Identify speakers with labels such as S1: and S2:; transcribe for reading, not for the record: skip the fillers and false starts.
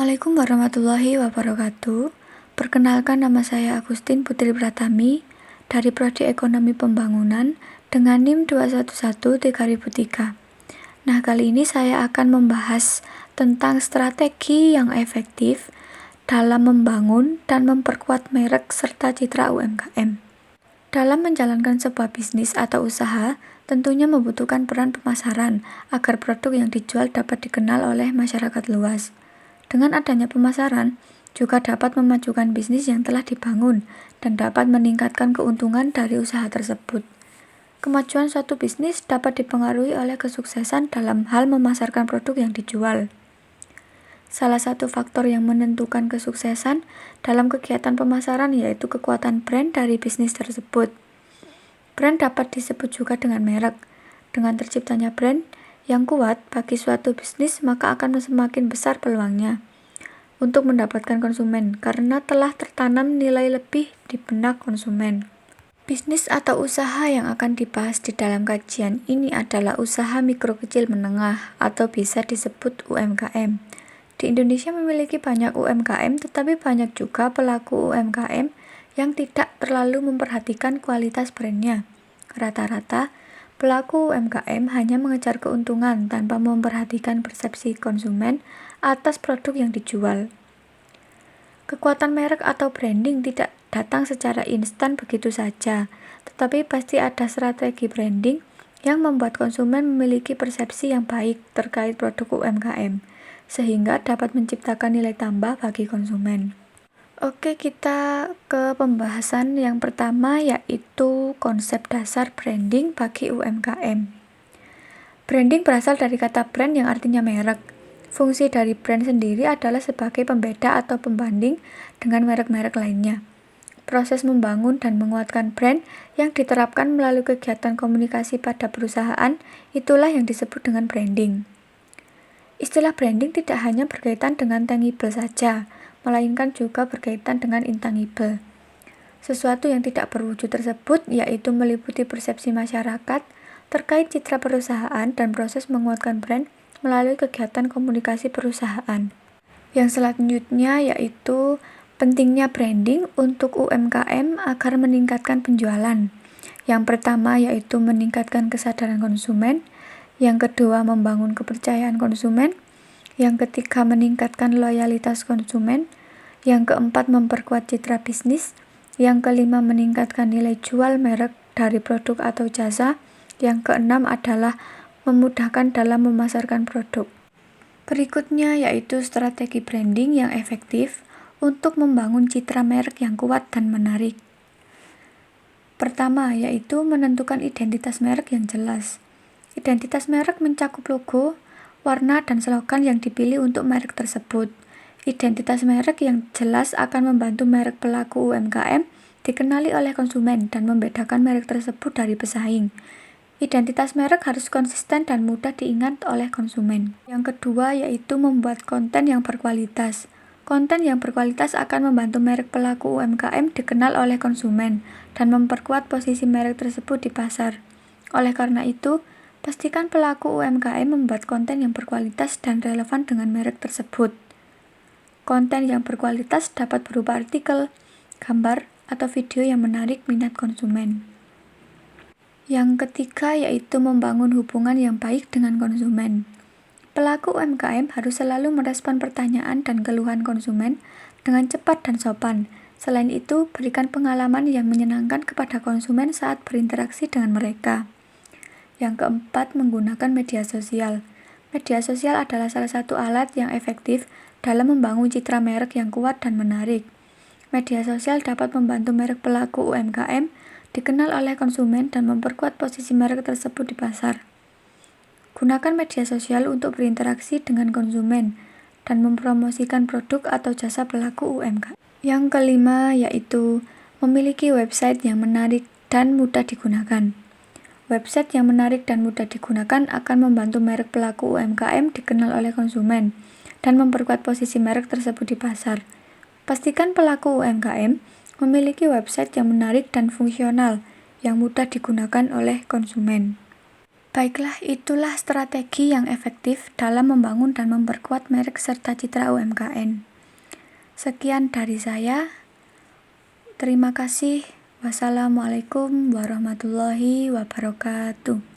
S1: Assalamualaikum warahmatullahi wabarakatuh. Perkenalkan, nama saya Agustin Putri Pratami dari Prodi Ekonomi Pembangunan dengan NIM 211-3003. Nah, kali ini saya akan membahas tentang strategi yang efektif dalam membangun dan memperkuat merek serta citra UMKM. Dalam menjalankan sebuah bisnis atau usaha, tentunya membutuhkan peran pemasaran agar produk yang dijual dapat dikenal oleh masyarakat luas. Dengan adanya pemasaran, juga dapat memajukan bisnis yang telah dibangun dan dapat meningkatkan keuntungan dari usaha tersebut. Kemajuan suatu bisnis dapat dipengaruhi oleh kesuksesan dalam hal memasarkan produk yang dijual. Salah satu faktor yang menentukan kesuksesan dalam kegiatan pemasaran yaitu kekuatan brand dari bisnis tersebut. Brand dapat disebut juga dengan merek. Dengan terciptanya brand yang kuat bagi suatu bisnis, maka akan semakin besar peluangnya untuk mendapatkan konsumen karena telah tertanam nilai lebih di benak konsumen. Bisnis atau usaha yang akan dibahas di dalam kajian ini adalah usaha mikro kecil menengah atau bisa disebut UMKM. Di Indonesia memiliki banyak UMKM, tetapi banyak juga pelaku UMKM yang tidak terlalu memperhatikan kualitas brandnya. Rata-rata pelaku UMKM hanya mengejar keuntungan tanpa memperhatikan persepsi konsumen atas produk yang dijual. Kekuatan merek atau branding tidak datang secara instan begitu saja, tetapi pasti ada strategi branding yang membuat konsumen memiliki persepsi yang baik terkait produk UMKM, sehingga dapat menciptakan nilai tambah bagi konsumen. Oke, kita ke pembahasan yang pertama, yaitu konsep dasar branding bagi UMKM. Branding berasal dari kata brand yang artinya merek. Fungsi dari brand sendiri adalah sebagai pembeda atau pembanding dengan merek-merek lainnya. Proses membangun dan menguatkan brand yang diterapkan melalui kegiatan komunikasi pada perusahaan, itulah yang disebut dengan branding. Istilah branding tidak hanya berkaitan dengan tangible saja, melainkan juga berkaitan dengan intangible. Sesuatu yang tidak berwujud tersebut yaitu meliputi persepsi masyarakat terkait citra perusahaan dan proses menguatkan brand melalui kegiatan komunikasi perusahaan. Yang selanjutnya yaitu pentingnya branding untuk UMKM agar meningkatkan penjualan. Yang pertama yaitu meningkatkan kesadaran konsumen, yang kedua membangun kepercayaan konsumen, yang ketiga meningkatkan loyalitas konsumen, yang keempat memperkuat citra bisnis, yang kelima meningkatkan nilai jual merek dari produk atau jasa, yang keenam adalah memudahkan dalam memasarkan produk. Berikutnya yaitu strategi branding yang efektif untuk membangun citra merek yang kuat dan menarik. Pertama yaitu menentukan identitas merek yang jelas. Identitas merek mencakup logo, warna, dan slogan yang dipilih untuk merek tersebut. Identitas merek yang jelas akan membantu merek pelaku UMKM dikenali oleh konsumen dan membedakan merek tersebut dari pesaing. Identitas merek harus konsisten dan mudah diingat oleh konsumen. Yang kedua yaitu membuat konten yang berkualitas. Konten yang berkualitas akan membantu merek pelaku UMKM dikenal oleh konsumen dan memperkuat posisi merek tersebut di pasar. Oleh karena itu, pastikan pelaku UMKM membuat konten yang berkualitas dan relevan dengan merek tersebut. Konten yang berkualitas dapat berupa artikel, gambar, atau video yang menarik minat konsumen. Yang ketiga yaitu membangun hubungan yang baik dengan konsumen. Pelaku UMKM harus selalu merespon pertanyaan dan keluhan konsumen dengan cepat dan sopan. Selain itu, berikan pengalaman yang menyenangkan kepada konsumen saat berinteraksi dengan mereka. Yang keempat, menggunakan media sosial. Media sosial adalah salah satu alat yang efektif dalam membangun citra merek yang kuat dan menarik. Media sosial dapat membantu merek pelaku UMKM dikenal oleh konsumen dan memperkuat posisi merek tersebut di pasar. Gunakan media sosial untuk berinteraksi dengan konsumen dan mempromosikan produk atau jasa pelaku UMKM. Yang kelima yaitu memiliki website yang menarik dan mudah digunakan. Website yang menarik dan mudah digunakan akan membantu merek pelaku UMKM dikenal oleh konsumen dan memperkuat posisi merek tersebut di pasar. Pastikan pelaku UMKM memiliki website yang menarik dan fungsional yang mudah digunakan oleh konsumen. Baiklah, itulah strategi yang efektif dalam membangun dan memperkuat merek serta citra UMKM. Sekian dari saya. Terima kasih. Wassalamualaikum warahmatullahi wabarakatuh.